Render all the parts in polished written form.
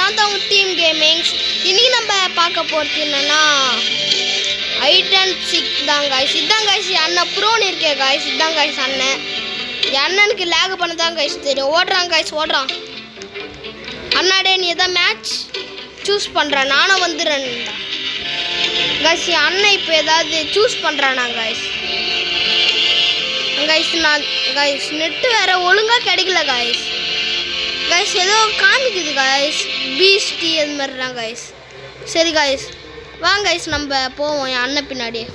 நான் தான் உங்கள் டீம் கேமிங்ஸ். இன்றைக்கி நம்ம பார்க்க போகிறது என்னென்னா ஹைட் அண்ட் சீக் தான் காய்ஸ். இதுதான் காய்ஸ் அண்ணன் ப்ரோன்னு இருக்கே காய்ஸ். இதுதான் காய்ஸ் அண்ணன். என் அண்ணனுக்கு லேக் பண்ண தான் காய்ஸ் தெரியும். ஓடுறான் காய்ஸ், ஓடுறான். அண்ணாடே நீ எதாவது மேட்ச் சூஸ் பண்ணுறான், நானும் வந்துடுறேன் காய்ஸ். என் அண்ணன் இப்போ ஏதாவது சூஸ் பண்ணுறானா காய்ஸ். காய்ஸ் நான் காய்ஸ் நெட்டு வேறு ஒழுங்காக கிடைக்கல காய்ஸ். காய்ஸ் ஏதோ காமிக்குது காய்ஸ், பீஸ்டி அது மாதிரி தான் காய்ஸ். சரி காய்ஸ் வாங்க காய்ஸ் நம்ம போவோம் என் அண்ணன் பின்னாடியே.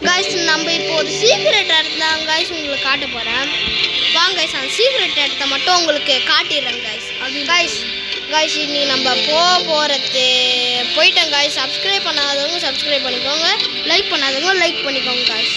காய்ஸ் நம்ம இப்போ ஒரு சீக்ரெட் இடத்துல காய்ஸ் உங்களுக்கு காட்ட போகிறேன். வாங்க காய்ஸ் அந்த சீக்ரெட் இடத்த மட்டும் உங்களுக்கு காட்டிடுறேன் காய்ஸ். அது காய்ஸ் காய்ஸ் இன்னி நம்ம போகிறது போயிட்டேன் காய்ஸ். சப்ஸ்கிரைப் பண்ணாதவங்க சப்ஸ்கிரைப் பண்ணிக்கோங்க, லைக் பண்ணாதவங்க லைக் பண்ணிக்கோங்க காய்ஸ்.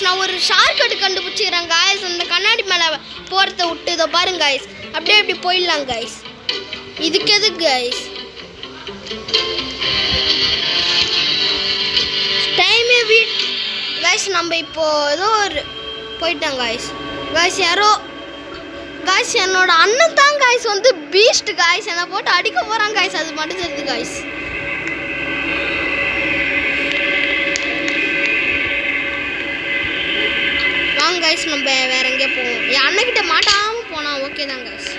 நான் ஒரு ஷார்ட் கட் கண்டுபிடிச்சிக்கிறேன் காய்ஸ். அந்த கண்ணாடி மேலே போகிறத விட்டு இதோ பாருங்க காய்ஸ், அப்படியே அப்படி போயிடலாம் காய்ஸ். இதுக்கு எதுக்கு காய்ஸ் டைமே காய்ஸ். நம்ம இப்போ ஏதோ ஒரு போயிட்டோம் காய்ஸ். காய்ஸ் யாரோ காய்ஸ் என்னோட அண்ணன் தான் காய்ஸ் வந்து பீஸ்ட் காய்ஸ். என்னை போட்டு அடிக்க போகிறான் காய்ஸ், அது மட்டும் தெரியுது காய்ஸ். காய்ஸ் நம்ம வேற எங்கே போவோம். என் அண்ணன்கிட்ட மாட்டாமல் போனால் ஓகே தான் காய்ஸ்.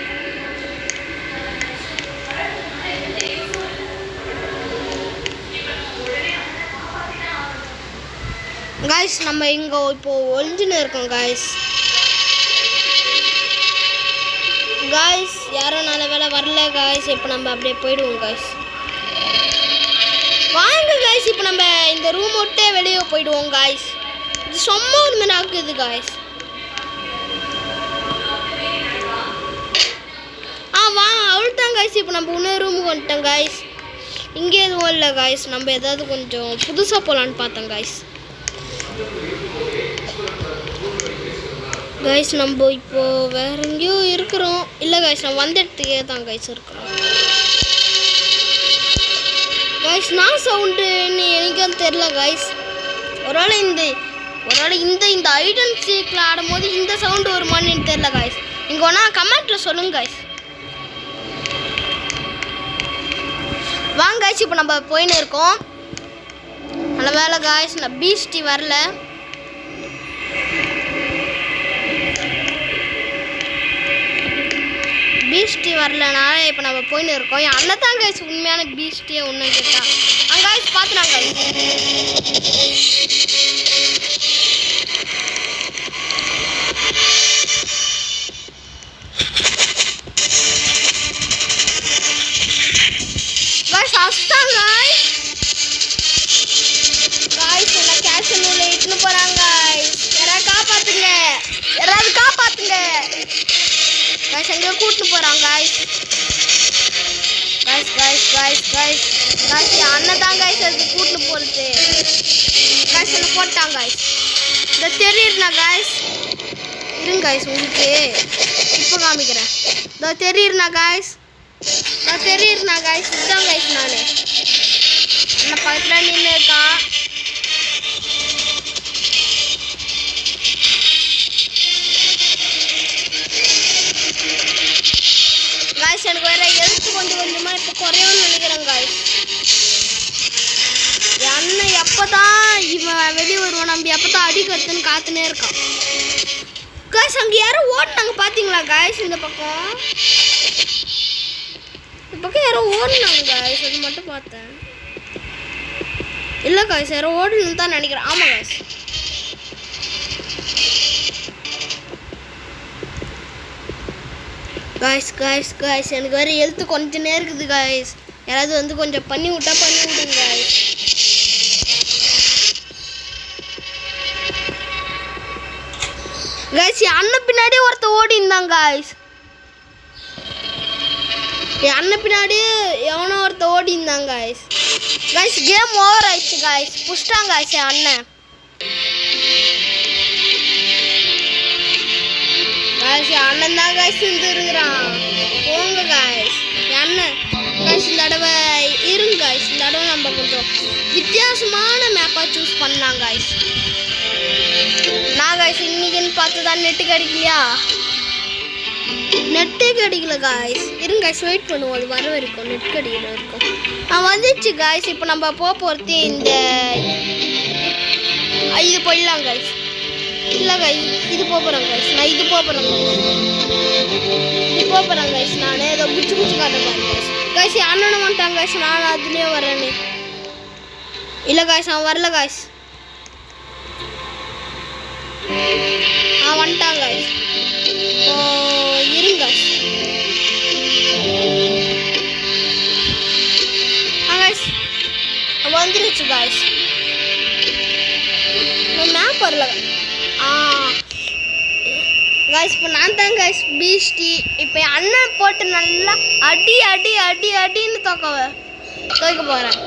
காய்ஸ் நம்ம இங்கே இப்போ ஒளிஞ்சுன்னு இருக்கோம் காய்ஸ். காய்ஸ் யாரும் நல்ல வேலை வரல காய்ஸ். இப்போ நம்ம அப்படியே போயிடுவோம் காய்ஸ். வாங்க காய்ஸ் இப்போ நம்ம இந்த ரூம் விட்டே வெளியே போயிடுவோம் காய்ஸ். இது சும்மா ஒரு மாதிரி ஆக்குது காய்ஸ். அவ்வளோதான் காய்ஸ். இப்போ நம்ம இன்னொரு ரூமுக்கு வந்துட்டோம் காய்ஸ். இங்கே எதுவும் இல்லை காய்ஸ். நம்ம ஏதாவது கொஞ்சம் புதுசாக போகலான்னு பார்த்தோம் காய்ஸ். காய்ஸ் நம்ம இப்போது வேற எங்கேயோ இருக்கிறோம். இல்லை காய்ஸ் நம்ம வந்த இடத்துக்கே தான் காய்ஸ் இருக்கிறோம் காய்ஸ். நான் சவுண்டுன்னு எனக்கும் தெரில காய்ஸ். ஒருவேளை இந்த ஹைட் அண்ட் சீக்கில் ஆடும்போது இந்த சவுண்டு வருமானு தெரில காய்ஸ். இங்கே ஒன்றா கமெண்ட்டில் சொல்லுங்க காய்ஸ். வாங்க காய்ஸ் இப்போ நம்ம போயின்னு இருக்கோம். நல்ல வேலை காய்ஸ் நான் பீஸ்டி வரல. பீஸ்டி வரலனால இப்போ நம்ம போயின்னு இருக்கோம். என் அண்ணன் தான் காய்ஸ் உண்மையான பீஸ்டியே ஒன்று கேட்டா அங்கே காய்ஸ் பார்த்துனாங்க காய்ஸ். கூட்டு போறாங்க guys. Guys guys guys guys guys என் அண்ணன் தான் காய்ஸ் அது கூட்டு போகிறது காய்ஸ். என்ன போட்டாங்க காய்ஸ். இந்த தெரியுதுண்ணா காய்ஸ். இருங்க காய்ஸ் உங்களுக்கு இப்போ காமிக்கிறேன். இதோ தெரியுதுண்ணா காய்ஸ். இதுதான் காய்ஸ் நான் என்ன பக்கத்தில் நின்று இருக்கான். காய்ஸ் எனக்கு வேற எழுத்து கொஞ்சம் கொஞ்சமாக இப்போ குறையும்னு நினைக்கிறேன் காய்ஸ். என் அண்ணன் எப்போ தான் இவன் வெளியே வருவான், நம்ம எப்போ தான் அடிக்கிறதுன்னு காத்துனே இருக்கான் காய்ஸ். அங்கே யாரும் ஓடினாங்க பார்த்தீங்களா காய்ஸ். இந்த பக்கம் யாரோ ஓடினாங்க காய்ஸ், அது மட்டும் பார்த்தேன். இல்லை காய்ஸ் யாரோ ஓடணுன்னு தான் நினைக்கிறேன். ஆமாம் காய்ஸ். காய்ஸ் காய்ஸ் காய்ஸ் எனக்கு வேறு எழுத்து கொஞ்சம் நேரம் இருக்குது காய்ஸ். யாராவது வந்து கொஞ்சம் பண்ணி விடுங்க காய்ஸ். காய்ஸ் என் அண்ணன் பின்னாடியே ஒருத்தர் ஓடி இருந்தாங்க காய்ஸ். என் அண்ணன் பின்னாடியே எவனோ ஒருத்தர் ஓடி இருந்தாங்க காய்ஸ். காய்ஸ் கேம் ஓவர் ஆயிடுச்சு காய்ஸ். புஷ்டாங்க காய்ஸ் என் அண்ணன். காய்ஸ் அண்ணன் தான் காய்ஸ் இருந்துருக்குறான். போங்க காய்ஸ் அண்ணன் காய்ஸ். இந்த தடவை இருங்க காய்ஸ். இந்த தடவை நம்ம கொஞ்சம் வித்தியாசமான மேப்பாக சூஸ் பண்ணலாம் காய்ஸ். நான் காய்ஸ் இன்னைக்குன்னு பார்த்து தான் நெட்டு கிடைக்கலையா? நெட்டே கிடைக்கல காய்ஸ். இருங்க காய்ஸ் வெயிட் பண்ணுவோம், அது வர வரைக்கும் நெட் கிடைக்கல இருக்கும். வந்துச்சு காய்ஸ். இப்போ நம்ம போகிறது இந்த இது போயிடலாம் காய்ஸ். இல்லை காய்ஸ் இது போகிறேன் காய்ஸ். நான் இது போகிறேன் காய்ஸ். இது போகிறேன் காய்ஸ். நான் ஏதோ குச்சி காட்ட மாதிரி காய்ஸ். காய்ஸ் அண்ணனும் வந்துட்டாங்க காய்ஸ். நான் அதுலேயே வரேன்னு. இல்லை காய்ஸ் அவன் வரல காய்ஸ். வந்துட்டாங்க காய்ஸ். இருங்க காய்ஸ். காய்ஸ் வந்துருச்சு காய்ஸ். மேப் வரல காய்ஸ். இப்போ நான் தான் காய்ஸ் பீஸ்டி. இப்போ அண்ணன் போட்டு நல்லா அடி அடி அடி அடின்னு துவைக்க போகிறேன்.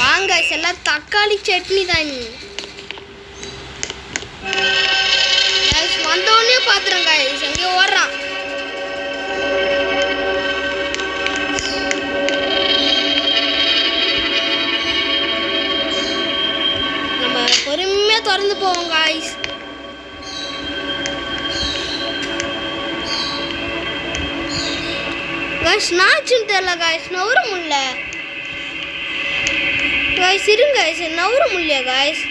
வாங்க காய்ஸ் எல்லாம் தக்காளி சட்னி தான். நீ காய்ஸ் வந்தோடனே பார்த்துறேன் காய்ஸ். எங்கேயோ ஓடுறான். பொறுமையா திறந்து போவோம் காய்ஸ். காய்ஸ் நாச்சுன்னு தெரியல காய்ஸ். நவுற முடியல காய்ஸ். இருங்க காய்ஸ் நவுற முடியல காய்ஸ்.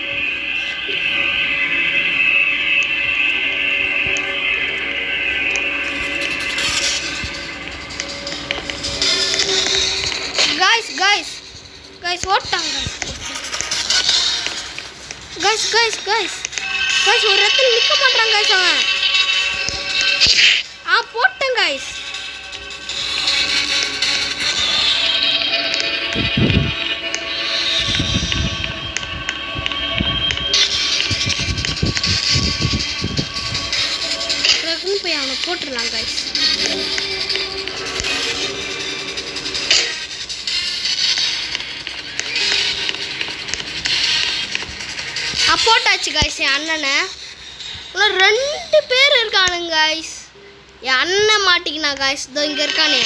காய்ஸ் காய்ஸ் காய்ஸ் ஓட்டாங்க காய்ஸ். காய்ஸ் காய்ஸ் காய்ஸ் ஒரு இடத்துல நிற்க மாட்டான் காய்ஸ். அவன் போட்டேன் காய்ஸ். போய் அவனை போட்டுடலாம் காய்ஸ். போட்டாச்சு காய்ஸ். என் அண்ணனை இன்னும் 2 பேர் இருக்கானுங்க காய்ஸ். என் அண்ணன் மாட்டிக்கினா காய்ஸ். இதோ இங்கே இருக்கானே.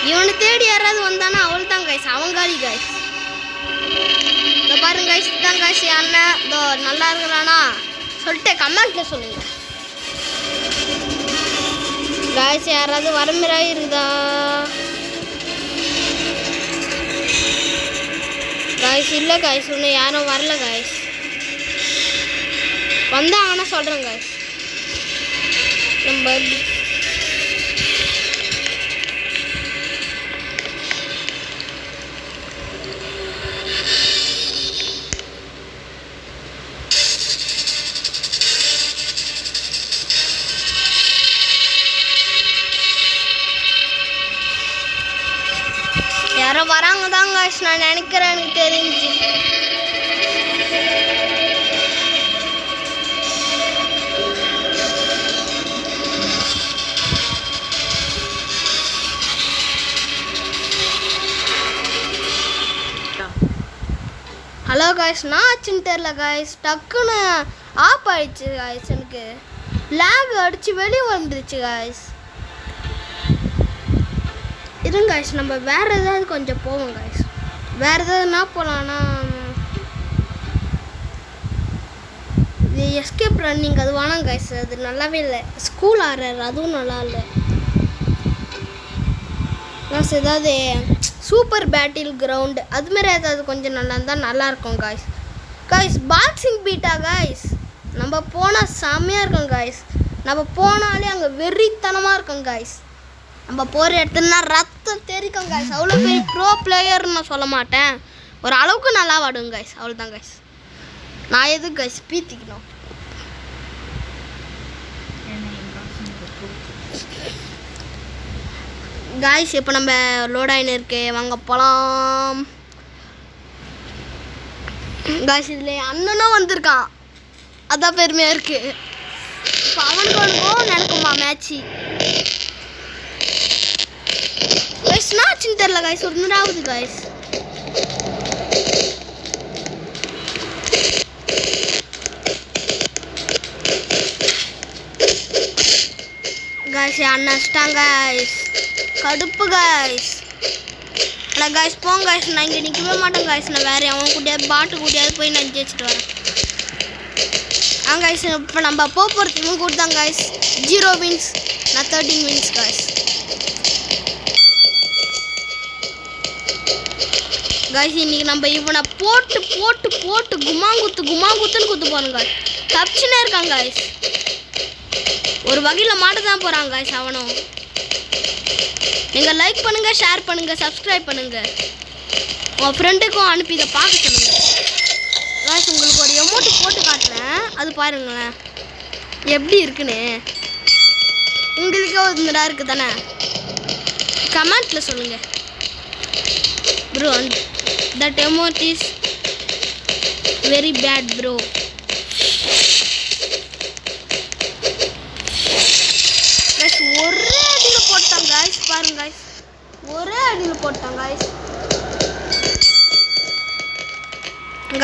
இவனை தேடி யாராவது வந்தானா அவள் தான் காய்ஸ். அவங்காளி காய்ஸ். இதோ பாருங்க காய்ஸ். இதுதான் காய்ஸ் என் அண்ணன். இதோ நல்லா இருக்கிறானா சொல்லிட்டு கமெண்ட்ல சொல்லுங்க காய்ஸ். யாராவது வரமிராக இருக்குதா காய்ஸ்? இல்லை காய்ஸ் இன்னும் யாரும் வரல காய்ஸ். வந்தாங்கன்னா சொல்கிறேன் காய்ஸ். நம்ம யாரோ வராங்க தான் காய்ஸ். நான் நினைக்கிறேன் எனக்கு தெரிஞ்சு. Hello guys. நான் ஆச்சுன்னு தெரில காய்ஸ். டக்குன்னு ஆஃப் ஆயிடுச்சு காய்ஸ். எனக்கு லேக் அடித்து வெளியே வந்துருச்சு காய்ஸ். இருங்க காய்ஸ் நம்ம வேறு ஏதாவது கொஞ்சம் போவோம் காய்ஸ். வேறு ஏதாவதுனா போகலான்னா இது எஸ்கேப் ரன்னிங் அது வேணாம் காய்ஸ். அது நல்லாவே இல்லை. ஸ்கூல் ஆர்ஆர் அதுவும் நல்லா இல்லை காய்ஸ். ஏதாவது சூப்பர் பேட்டில் கிரவுண்டு அதுமாரி ஏதாவது கொஞ்சம் நல்லா இருந்தால் நல்லாயிருக்கும் guys. Guys boxing beta guys. நம்ம போனால் செம்மையாக இருக்கும் காய்ஸ். நம்ம போனாலே அங்கே வெறித்தனமாக இருக்கும் காய்ஸ். நம்ம போகிற இடத்துலனா ரத்தம் தெரிக்கும் காய்ஸ். அவ்வளோ பெரிய ப்ரோ பிளேயர்னு நான் சொல்ல மாட்டேன். ஒரு அளவுக்கு நல்லா வாடுங்க காய்ஸ். அவ்வளோதான் காய்ஸ். நான் எதுக்கு காய்ஸ் பீத்திக்கணும் காய்ஸ். இப்போ நம்ம லோட் ஆகின்னு இருக்கு. வாங்க போகலாம் காய்ஸ். இதில் அண்ணனும் வந்திருக்கான். அதான் பெருமையாக இருக்குது. இப்போ அவனுக்கும் நடக்குமா மேட்ச்சு காய்ஸ்? நாச்சுன்னு தெரில காய்ஸ். ஒரு 100 ஆகுது காய்ஸ். அண்ணன் அடிச்சிட்டாங்க guys. கடுப்பு guys. இல்லை guys போங்க guys, நான் இங்கே நிற்கவே மாட்டேன் guys. நான் வேறு அவன் கூட்டியாவது பாட்டு கூட்டியாவது போய் நான் ஜெயிச்சுட்டு வரேன். guys இப்போ நம்ம போகிறது இவன் கூட தான் guys. 0 wins, நான் 13 wins guys. guys இன்னைக்கு நம்ம இவனை போட்டு போட்டு போட்டு குமாங்குத்துன்னு குத்து போனுங்க. தப்பிச்சுனே இருக்காங்க guys. ஒரு வகையில் மாட்ட தான் போகிறாங்க guys அவனும். நீங்கள் லைக் பண்ணுங்கள், ஷேர் பண்ணுங்கள், சப்ஸ்கிரைப் பண்ணுங்கள், உங்கள் ஃப்ரெண்டுக்கும் அனுப்பி இதை பார்க்க சொல்லுங்கள் guys. உங்களுக்கு ஒரு எமௌண்ட்டு போட்டு காட்டுறேன், அது பாருங்களேன் எப்படி இருக்குன்னு. உங்களுக்கே ஒரு இதா இருக்குது தானே, கமெண்ட்டில் சொல்லுங்கள் bro. that emote is very bad bro. guys ஒரே அடியில் போட்டாங்க guys, பாருங்க guys, ஒரே அடியில் போட்டாங்க guys.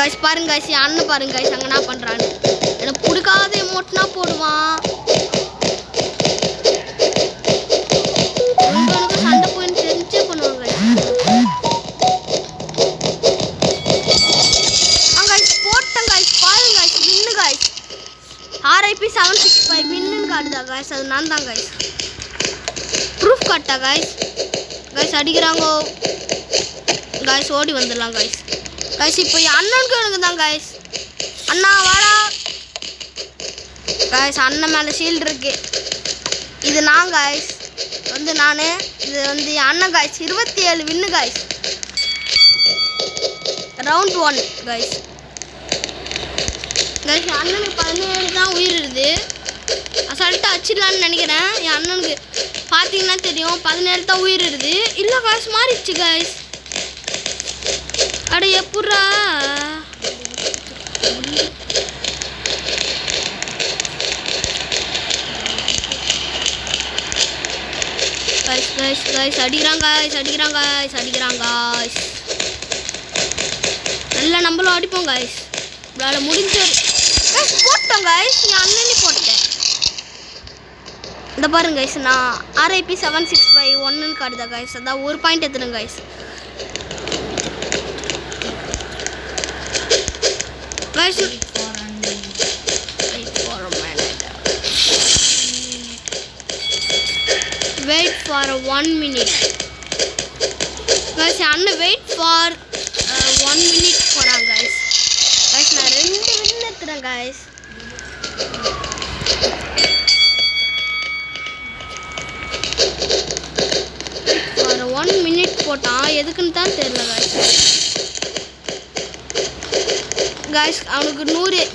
guys பாருங்க guys, என் அண்ணன் பாருங்க guys அங்கே என்ன பண்ணுறான்னு. எனக்கு பிடிக்காத எமோட்னா போடுவான். சண்டை போயின்னு தெரிஞ்சே பண்ணுவாங்க guys. போட்டேன் guys, பாருங்க guys, வின்னு guys. RIP 765 வின்னுன்னு காட்டுதா guys, அது நான் தான் guys. ப்ரூஃப் காட்டா guys. guys அடிக்கிறாங்க guys, ஓடி வந்துடலாம் guys. guys இப்போ என் அண்ணனுக்கு எனக்கு தான் guys. அண்ணா வாடா guys. அண்ணன் மேலே ஷீல்டு இருக்கு. இது நான் guys, வந்து நான், இது வந்து என் அண்ணன் guys. 27 வின்னு guys. Round 1 guys. guys என் அண்ணனுக்கு 17 தான் உயிர் இருக்குது. அசால்ட்டாக அச்சிடலான்னு நினைக்கிறேன். என் அண்ணனுக்கு பார்த்தீங்கன்னா தெரியும் 17 தான் உயிர் இருக்குது. இல்லை guys மாறிடுச்சு guys. அட எப்பட்றா guys அடிக்கிறாங்க guys. நல்லா நம்மளும் அடிப்போம் guys. இவ்வளோ முடிஞ்சது guys. போட்டோம் guys, என் அண்ணனே போட்டேன். இந்த பாருங்க guys, நான் RIP 765 1ன்னு காட்டுதா guys. அதான் ஒரு point எடுத்துடுங்க guys. guys wait for 1 minute guys. அண்ணன் wait for 1 minute போகிறாங்க guys. guys நான் 2 வின் எடுத்துறேன் guys. for 1 minute போட்டான், எதுக்குன்னு தான் தெரியல guys. guys அவனுக்கு 100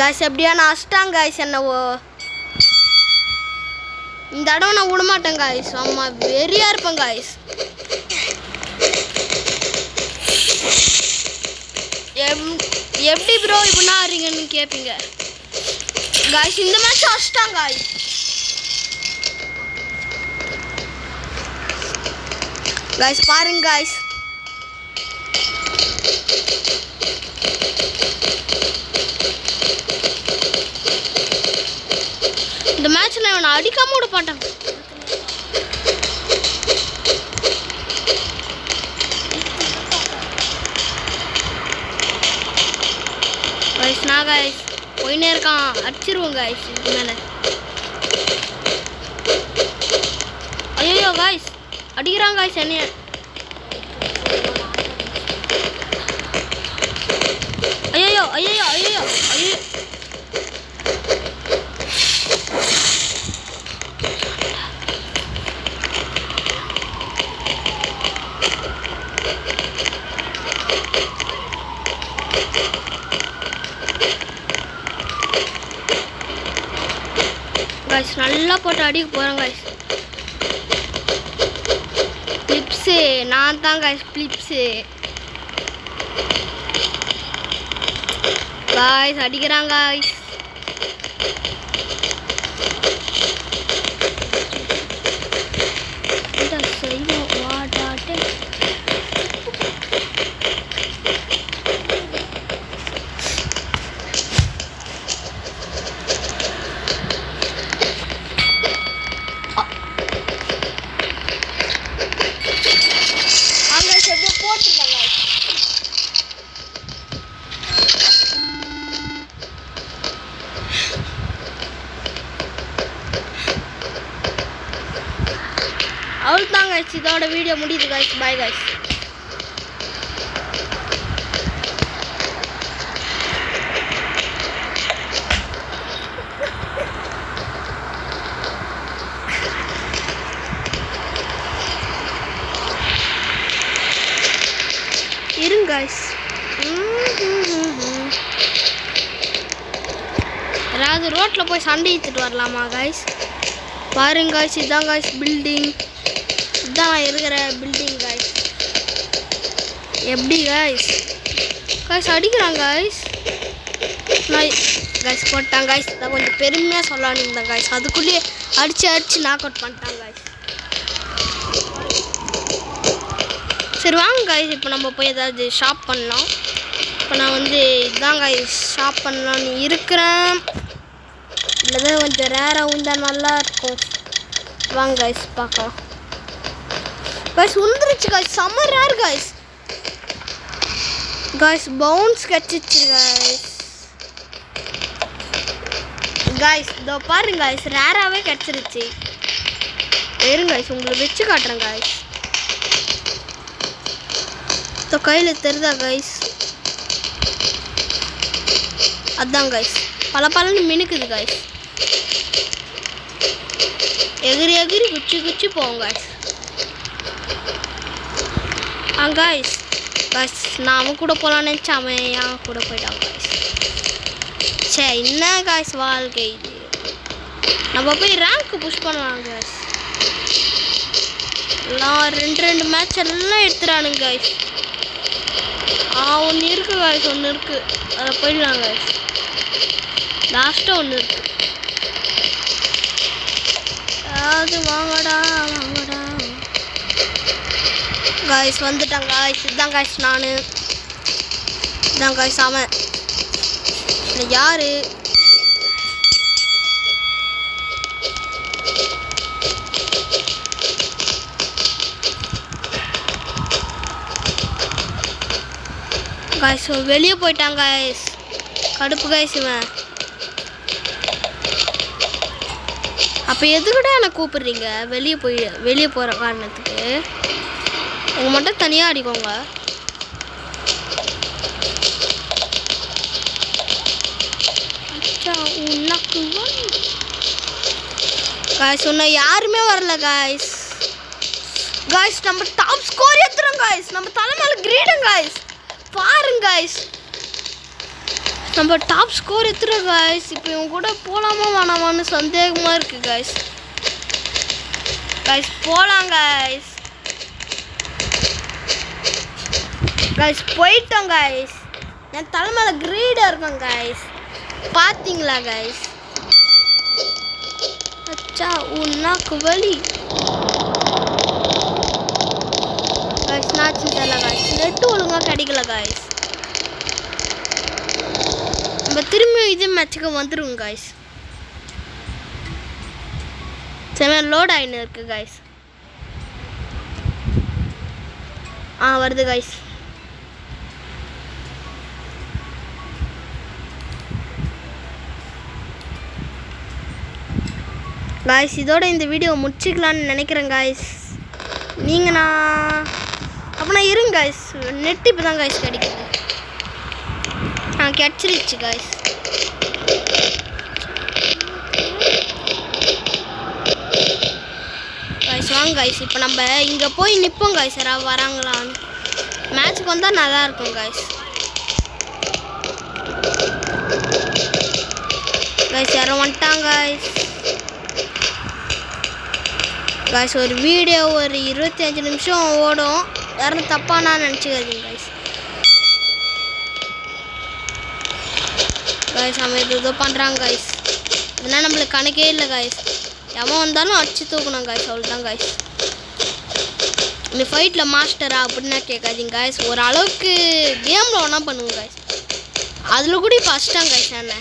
guys. எப்படியா நான் அஷ்டாங்க guys. என்னவோ இந்த தடவை நான் விட மாட்டேன் guys. அம்மா வெறியாக இருப்பேன் guys. எப்படி ப்ரோ இப்படின்னா ஆறீங்கன்னு கேட்பீங்க guys. இந்த மேட்ச் அஷ்டாங்க guys. guys பாருங்க guys. இந்த மேட்ச்ல இவனை அடிக்காம விட மாட்டாங்க. guys நான் guys போயினே இருக்கான், அடிச்சிருவோம் guys. இதுக்கு மேலே ஐயோ guys அடிக்கிறாங்க guys என்னைய. ஐயோ ஐயோ ஐயோ ஐயோ guys. நல்லா போட்டு அடிக்க போகிறேன் guys. கிளிப்ஸு நான் தான் guys. கிளிப்ஸு guys அடிக்கிறாங்க guys. இதை செய்வோம் வாடாட்டே guys, இதோட வீடியோ முடியுது guys. Bye guys. இருங்க guys. அதாவது ரோட்ல போய் சண்டை இழுத்துட்டு வரலாமா guys? பாருங்க guys, இதான் guys பில்டிங். இதான் இருக்கிற பில்டிங் guys. எப்படி guys? guys அடிக்கிறாங்க guys. நான் guys போட்டாங்க guys. நான் கொஞ்சம் பெருமையா சொல்லலாம்னு இருந்தேன் guys. அதுக்குள்ளே அடிச்சு நாக் அவுட் பண்ணிட்டாங்க guys. சரி வாங்க guys, இப்போ நம்ம போய் ஏதாவது ஷாப் பண்ணலாம். இப்போ நான் வந்து இதான் guys ஷாப் பண்ணலான்னு இருக்கிறேன். இல்லை கொஞ்சம் ரேராக இருந்தால் நல்லா இருக்கும். வாங்க guys பார்க்கலாம். guys உந்துருச்சு guys, செம்ம ரேர் guys. guys பவுன்ஸ் கிடச்சிச்சு guys. guys இதோ பாருங்க guys, ரேராகவே கிடச்சிருச்சு. இருங்க guys, உங்களுக்கு வச்சு காட்டுறேன் guys. இதோ கையில் தெரியுதா guys? அதான் guys பலன்னு மினுக்குது guys. எகிரி குச்சி போவோம் guys. guys நான் அவன் கூட போகலான்னு நினச்சா அவன் என் கூட போயிட்டான் guys. சே என்ன guys வாழ்க்கை இது. நம்ம போய் ரேங்க் புஷ் பண்ணலாம் guys. எல்லாம் ரெண்டு மேட்ச் எல்லாம் எடுத்துறானுங்க guys. ஒன்று இருக்கு guys, ஒன்று இருக்கு, அதில் போயிடலாம் guys. லாஸ்ட்டாக ஒன்று இருக்கு. அது வாங்கடா guys. வந்துட்டாங்க guys. இதுதான் guys நான். இதுதான் guys அவன். யாரு? guys வெளியே போயிட்டாங்க guys. கடுப்பு guys இவன். அப்போ எதுக்கூட என்னை கூப்பிடுறீங்க? வெளியே போகிற காரணத்துக்கு உங்கள் மட்டும் தனியாக அடிக்கோங்க. guys இன்னும் யாருமே வரல guys. நம்ம டாப் ஸ்கோர் ஏற்றுறோம் guys. நம்ம தலைமையில கிரீடம் guys. பாருங்க guys, நம்ம டாப் ஸ்கோர் எடுத்துறோம் guys. இப்போ இவங்க கூட போகலாமா வேணாமான்னு சந்தேகமாக இருக்குது guys. போகலாம் guys. போயிட்டோம் guys. என் தலைமையில் கிரீடாக இருக்கும் guys. பார்த்தீங்களா guys? அச்சா உன்னாக்கு வலி guys. நாச்சு தெரியல guys, நெட்டு ஒழுங்காக கிடைக்கல guys. நம்ம திரும்பி இதே மேட்சுக்கு வந்துடுவோம் guys. சரி லோட் ஆகின்னு இருக்கு guys. வருது guys. இதோட இந்த வீடியோ முடிச்சிக்கலான்னு நினைக்கிறேன் guys. நான் அப்படின்னா இருங்க guys, நெட் இப்போ தான் guys கிடைக்குது. கிடச்சிருச்சு guys. வாங்க guys, இப்போ நம்ம இங்கே போய் நிற்போம் guys. யாராவது வராங்களான்னு மேட்ச்சுக்கு வந்தால் நல்லாயிருக்கும் guys. யாரும் வந்துட்டாங்க guys. ஒரு வீடியோ ஒரு 25 நிமிஷம் ஓடும். யாரும் தப்பாக நான் நினச்சிக்காதீங்க guys. நம்ம ஏதோ பண்ணுறாங்க guys. இதெல்லாம் நம்மளுக்கு கணக்கே இல்லை guys. எவன் வந்தாலும் அடிச்சு தூக்கணும் guys. அவ்வளோதான் guys. இந்த ஃபைட்டில் மாஸ்டரா அப்படின்னா கேட்காதீங்க guys. ஒரு அளவுக்கு கேமில் ஒன்றா பண்ணுவோம் guys. அதில் கூட இப்போ அடிச்சிட்டாங்க guys என்ன.